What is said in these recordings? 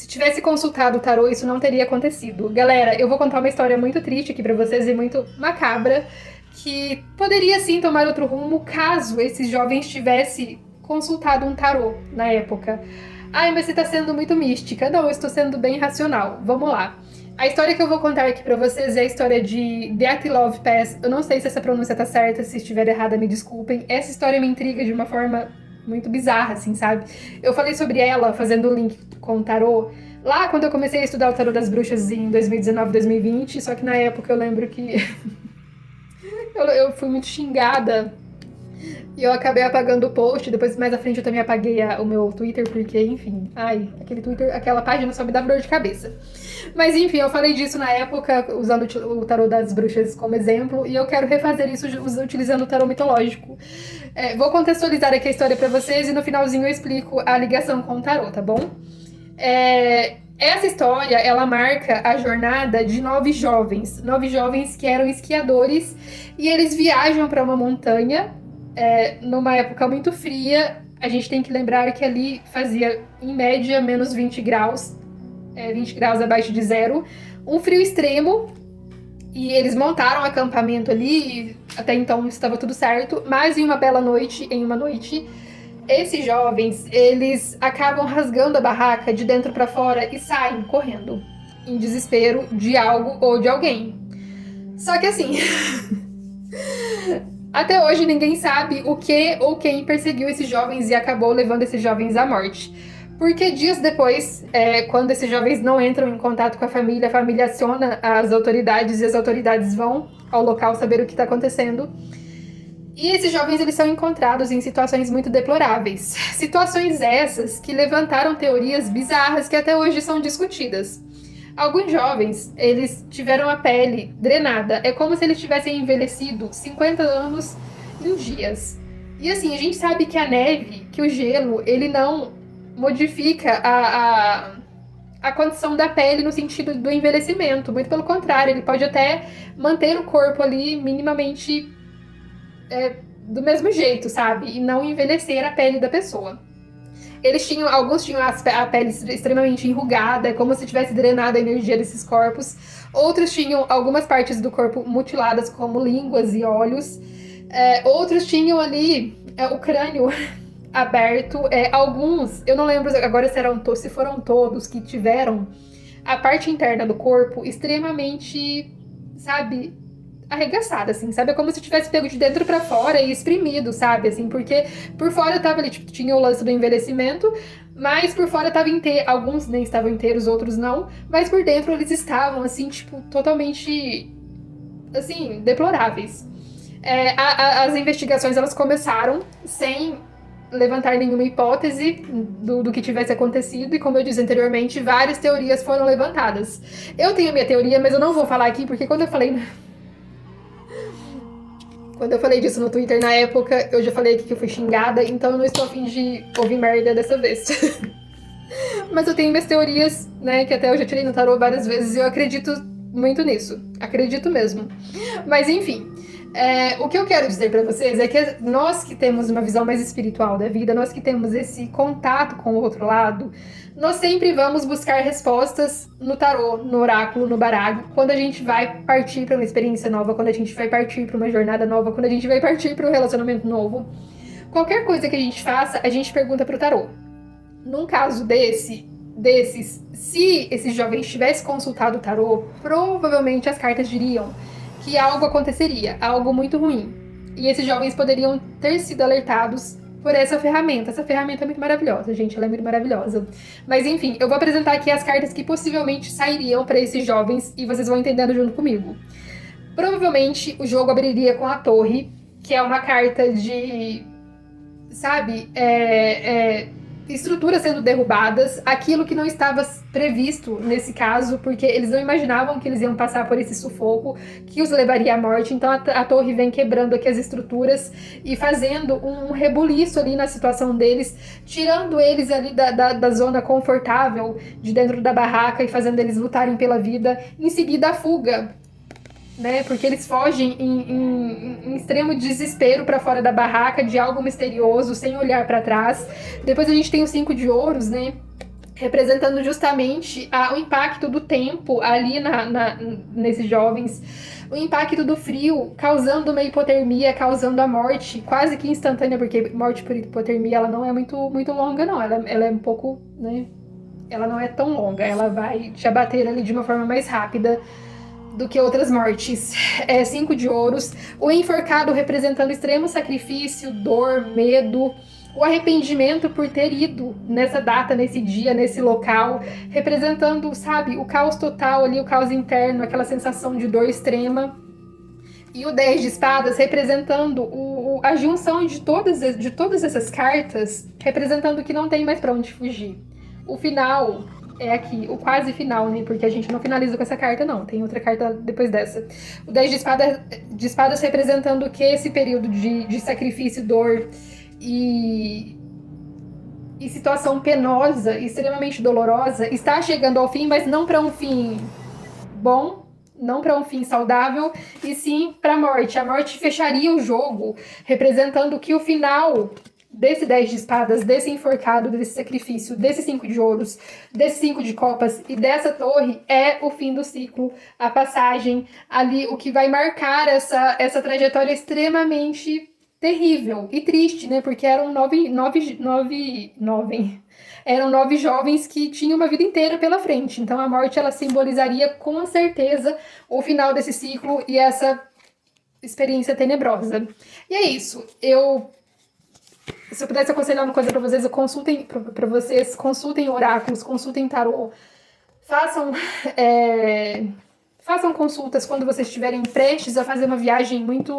Se tivesse consultado o tarô, isso não teria acontecido. Galera, eu vou contar uma história muito triste aqui pra vocês e muito macabra, que poderia sim tomar outro rumo caso esses jovens tivessem consultado um tarô na época. Ai, mas você tá sendo muito mística. Não, eu estou sendo bem racional. Vamos lá. A história que eu vou contar aqui pra vocês é a história de Dyatlov Pass. Eu não sei se essa pronúncia tá certa, se estiver errada, me desculpem. Essa história me intriga de uma forma muito bizarra, assim, sabe? Eu falei sobre ela fazendo o link com o tarô lá quando eu comecei a estudar o tarô das bruxas em 2019, 2020, só que na época eu lembro que eu fui muito xingada e eu acabei apagando o post. Depois, mais à frente, eu também apaguei o meu Twitter, porque, enfim, ai, aquele Twitter, aquela página só me dava dor de cabeça. Mas, enfim, eu falei disso na época, usando o tarô das bruxas como exemplo, e eu quero refazer isso utilizando o tarô mitológico. Vou contextualizar aqui a história pra vocês e no finalzinho eu explico a ligação com o tarô, tá bom? Essa história, ela marca a jornada de 9 jovens que eram esquiadores, e eles viajam para uma montanha numa época muito fria. A gente tem que lembrar que ali fazia, em média, menos 20 graus, 20 graus abaixo de zero, um frio extremo, e eles montaram um acampamento ali, e até então estava tudo certo, mas em uma bela noite, esses jovens, eles acabam rasgando a barraca de dentro para fora e saem correndo, em desespero de algo ou de alguém. Só que assim, até hoje ninguém sabe o que ou quem perseguiu esses jovens e acabou levando esses jovens à morte. Porque dias depois, quando esses jovens não entram em contato com a família aciona as autoridades e as autoridades vão ao local saber o que está acontecendo. E esses jovens, eles são encontrados em situações muito deploráveis. Situações essas que levantaram teorias bizarras que até hoje são discutidas. Alguns jovens, eles tiveram a pele drenada. É como se eles tivessem envelhecido 50 anos em dias. E assim, a gente sabe que a neve, que o gelo, ele não modifica a condição da pele no sentido do envelhecimento. Muito pelo contrário, ele pode até manter o corpo ali minimamente do mesmo jeito, sabe? E não envelhecer a pele da pessoa. Alguns tinham a pele extremamente enrugada, como se tivesse drenado a energia desses corpos. Outros tinham algumas partes do corpo mutiladas, como línguas e olhos. Outros tinham ali o crânio aberto. Alguns, eu não lembro agora se foram todos que tiveram a parte interna do corpo extremamente, sabe, arregaçada, assim, sabe? É como se tivesse pego de dentro pra fora e exprimido, sabe? Assim, porque por fora tava ali, tipo, tinha o lance do envelhecimento, mas por fora tava inteiro, alguns nem estavam inteiros, outros não, mas por dentro eles estavam, assim, tipo, totalmente, assim, deploráveis. As investigações, elas começaram sem levantar nenhuma hipótese do que tivesse acontecido, e como eu disse anteriormente, várias teorias foram levantadas. Eu tenho a minha teoria, mas eu não vou falar aqui, porque quando eu falei disso no Twitter na época, eu já falei aqui que eu fui xingada, então eu não estou a fim de ouvir merda dessa vez. Mas eu tenho minhas teorias, né, que até eu já tirei no tarô várias vezes, e eu acredito muito nisso. Acredito mesmo. Mas enfim, o que eu quero dizer pra vocês é que nós que temos uma visão mais espiritual da vida, nós que temos esse contato com o outro lado, nós sempre vamos buscar respostas no tarô, no oráculo, no baralho, quando a gente vai partir para uma experiência nova, quando a gente vai partir para uma jornada nova, quando a gente vai partir para um relacionamento novo. Qualquer coisa que a gente faça, a gente pergunta pro tarô. Num caso desses, se esses jovens tivessem consultado o tarô, provavelmente as cartas diriam que algo aconteceria, algo muito ruim. E esses jovens poderiam ter sido alertados por essa ferramenta. Essa ferramenta é muito maravilhosa, gente, ela é muito maravilhosa. Mas enfim, eu vou apresentar aqui as cartas que possivelmente sairiam para esses jovens e vocês vão entendendo junto comigo. Provavelmente o jogo abriria com a Torre, que é uma carta de, sabe, estruturas sendo derrubadas, aquilo que não estava previsto nesse caso, porque eles não imaginavam que eles iam passar por esse sufoco que os levaria à morte. Então a torre vem quebrando aqui as estruturas e fazendo um rebuliço ali na situação deles, tirando eles ali da zona confortável de dentro da barraca e fazendo eles lutarem pela vida. Em seguida a fuga, né? Porque eles fogem em extremo desespero para fora da barraca de algo misterioso, sem olhar para trás. Depois a gente tem o 5 de ouros, né? representando justamente o impacto do tempo ali nesses jovens, o impacto do frio, causando uma hipotermia, causando a morte quase que instantânea, porque morte por hipotermia ela não é muito longa, não. Ela é um pouco, né? Ela não é tão longa, ela vai te abater ali de uma forma mais rápida do que outras mortes. 5 de ouros, o enforcado representando extremo sacrifício, dor, medo, o arrependimento por ter ido nessa data, nesse dia, nesse local, representando, sabe, o caos total ali, o caos interno, aquela sensação de dor extrema. E o 10 de espadas representando a junção de todas essas cartas, representando que não tem mais para onde fugir. O final é aqui, o quase final, né? Porque a gente não finaliza com essa carta, não. Tem outra carta depois dessa. O 10 de espadas representando que esse período de sacrifício, dor e situação penosa, extremamente dolorosa, está chegando ao fim, mas não para um fim bom, não para um fim saudável, e sim para a morte. A morte fecharia o jogo, representando que o final desse 10 de espadas, desse enforcado, desse sacrifício, desse 5 de ouros, desse 5 de copas e dessa torre é o fim do ciclo, a passagem ali, o que vai marcar essa trajetória extremamente terrível e triste, né? Porque eram eram 9 jovens que tinham uma vida inteira pela frente. Então a morte ela simbolizaria com certeza o final desse ciclo e essa experiência tenebrosa. E é isso. Se eu pudesse aconselhar uma coisa para vocês, consultem oráculos, consultem tarô, façam consultas quando vocês estiverem prestes a fazer uma viagem muito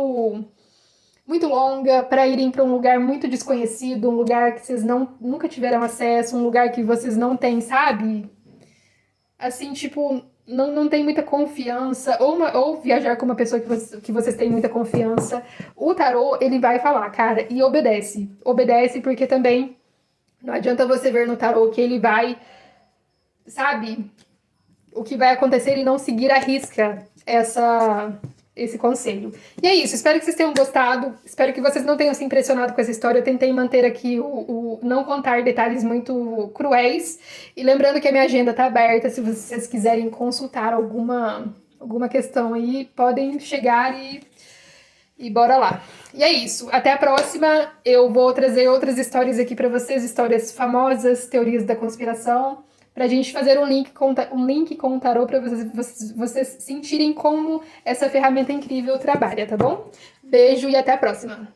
longa, para irem para um lugar muito desconhecido, um lugar que vocês nunca tiveram acesso, um lugar que vocês não têm, sabe? Assim, tipo, não tem muita confiança, ou viajar com uma pessoa que vocês têm muita confiança. O tarô, ele vai falar, cara, e obedece. Obedece porque também não adianta você ver no tarô que ele vai, sabe, o que vai acontecer e não seguir à risca esse conselho. E é isso, espero que vocês tenham gostado, espero que vocês não tenham se impressionado com essa história. Eu tentei manter aqui não contar detalhes muito cruéis, e lembrando que a minha agenda tá aberta, se vocês quiserem consultar alguma questão aí, podem chegar e bora lá. E é isso, até a próxima. Eu vou trazer outras histórias aqui para vocês, histórias famosas, teorias da conspiração, pra gente fazer um link com o tarô para vocês sentirem como essa ferramenta incrível trabalha, tá bom? Beijo e até a próxima!